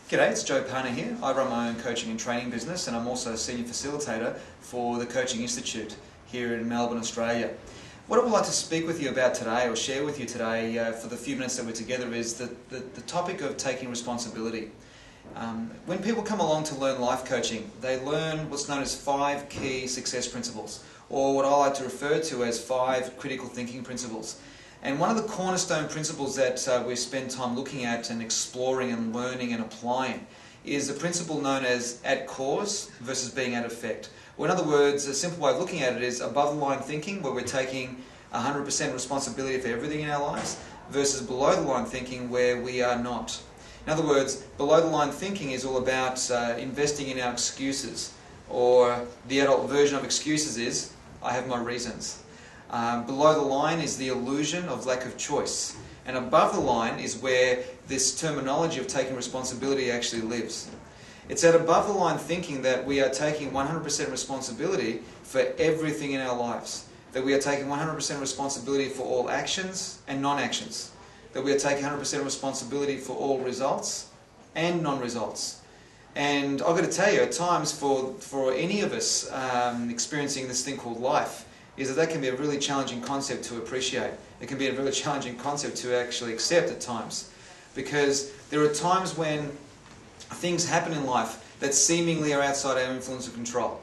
G'day, it's Joe Parner here. I run my own coaching and training business, and I'm also a senior facilitator for the Coaching Institute here in Melbourne, Australia. What I would like to speak with you about today, or share with you today for the few minutes that we're together, is the topic of taking responsibility. When people come along to learn life coaching, they learn what's known as 5 key success principles, or what I like to refer to as 5 critical thinking principles. And one of the cornerstone principles that we spend time looking at and exploring and learning and applying is a principle known as at cause versus being at effect. Or in other words, a simple way of looking at it is above the line thinking, where we're taking 100% responsibility for everything in our lives, versus below the line thinking, where we are not. In other words, below the line thinking is all about investing in our excuses, or the adult version of excuses is, I have my reasons. Below the line is the illusion of lack of choice. And above the line is where this terminology of taking responsibility actually lives. It's at above the line thinking that we are taking 100% responsibility for everything in our lives. That we are taking 100% responsibility for all actions and non-actions. That we are taking 100% responsibility for all results and non-results. And I've got to tell you, at times for any of us experiencing this thing called life, is that can be a really challenging concept to appreciate. It can be a really challenging concept to actually accept at times. Because there are times when things happen in life that seemingly are outside our influence or control.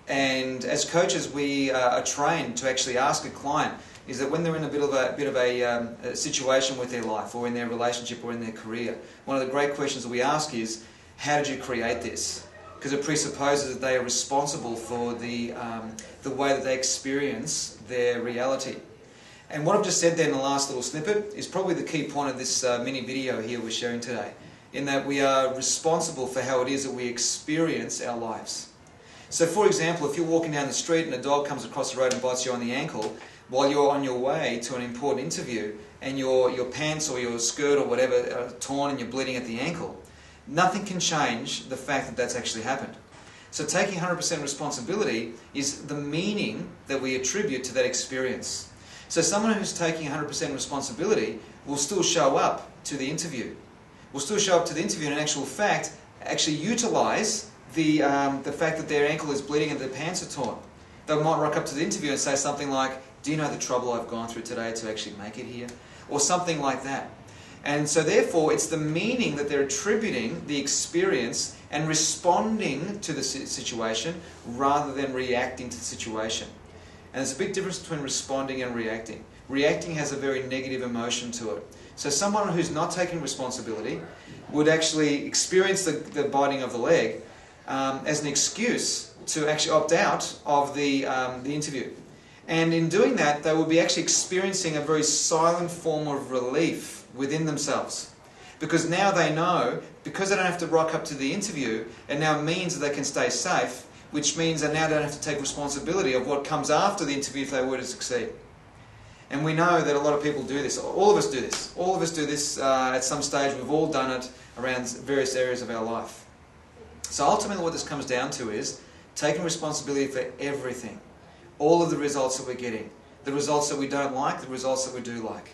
And as coaches, we are trained to actually ask a client, is that when they're in a bit of a situation with their life, or in their relationship, or in their career, one of the great questions that we ask is, how did you create this? Because it presupposes that they are responsible for the way that they experience their reality. And what I've just said there in the last little snippet is probably the key point of this mini video here we're sharing today, in that we are responsible for how it is that we experience our lives. So for example, if you're walking down the street and a dog comes across the road and bites you on the ankle while you're on your way to an important interview, and your pants or your skirt or whatever are torn and you're bleeding at the ankle, nothing can change the fact that that's actually happened. So taking 100% responsibility is the meaning that we attribute to that experience. So someone who's taking 100% responsibility will still show up to the interview. Will still show up to the interview and in actual fact actually utilize the fact that their ankle is bleeding and their pants are torn. They might rock up to the interview and say something like, do you know the trouble I've gone through today to actually make it here? Or something like that. And so therefore it's the meaning that they're attributing the experience and responding to the situation rather than reacting to the situation. And there's a big difference between responding and reacting. Reacting has a very negative emotion to it. So someone who's not taking responsibility would actually experience the biting of the leg as an excuse to actually opt out of the interview. And in doing that, they will be actually experiencing a very silent form of relief within themselves. Because now they know, because they don't have to rock up to the interview, it now means that they can stay safe, which means they now don't have to take responsibility of what comes after the interview if they were to succeed. And we know that a lot of people do this. All of us do this. All of us do this at some stage. We've all done it around various areas of our life. So ultimately what this comes down to is taking responsibility for everything. All of the results that we're getting. The results that we don't like, the results that we do like.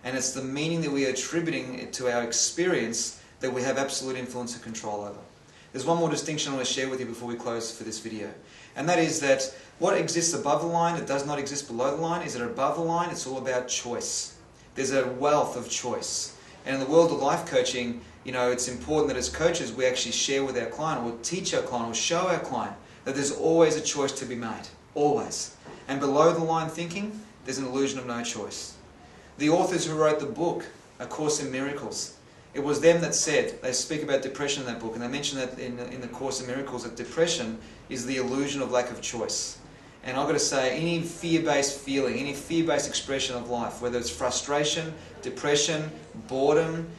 And it's the meaning that we are attributing to our experience that we have absolute influence and control over. There's one more distinction I want to share with you before we close for this video. And that is that what exists above the line, it does not exist below the line. Is that above the line, it's all about choice. There's a wealth of choice. And in the world of life coaching, you know, it's important that as coaches we actually share with our client, or teach our client, or show our client that there's always a choice to be made. Always. And below the line thinking, there's an illusion of no choice. The authors who wrote the book, A Course in Miracles, it was them that said, they speak about depression in that book, and they mention that in the Course in Miracles, that depression is the illusion of lack of choice. And I've got to say, any fear-based feeling, any fear-based expression of life, whether it's frustration, depression, boredom,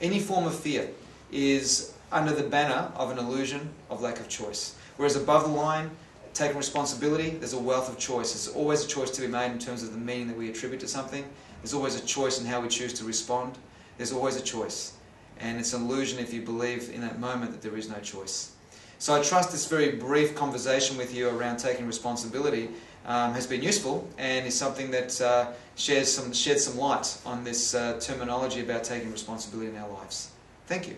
any form of fear, is under the banner of an illusion of lack of choice. Whereas above the line, taking responsibility, there's a wealth of choice. There's always a choice to be made in terms of the meaning that we attribute to something. There's always a choice in how we choose to respond. There's always a choice. And it's an illusion if you believe in that moment that there is no choice. So I trust this very brief conversation with you around taking responsibility has been useful and is something that sheds some light on this terminology about taking responsibility in our lives. Thank you.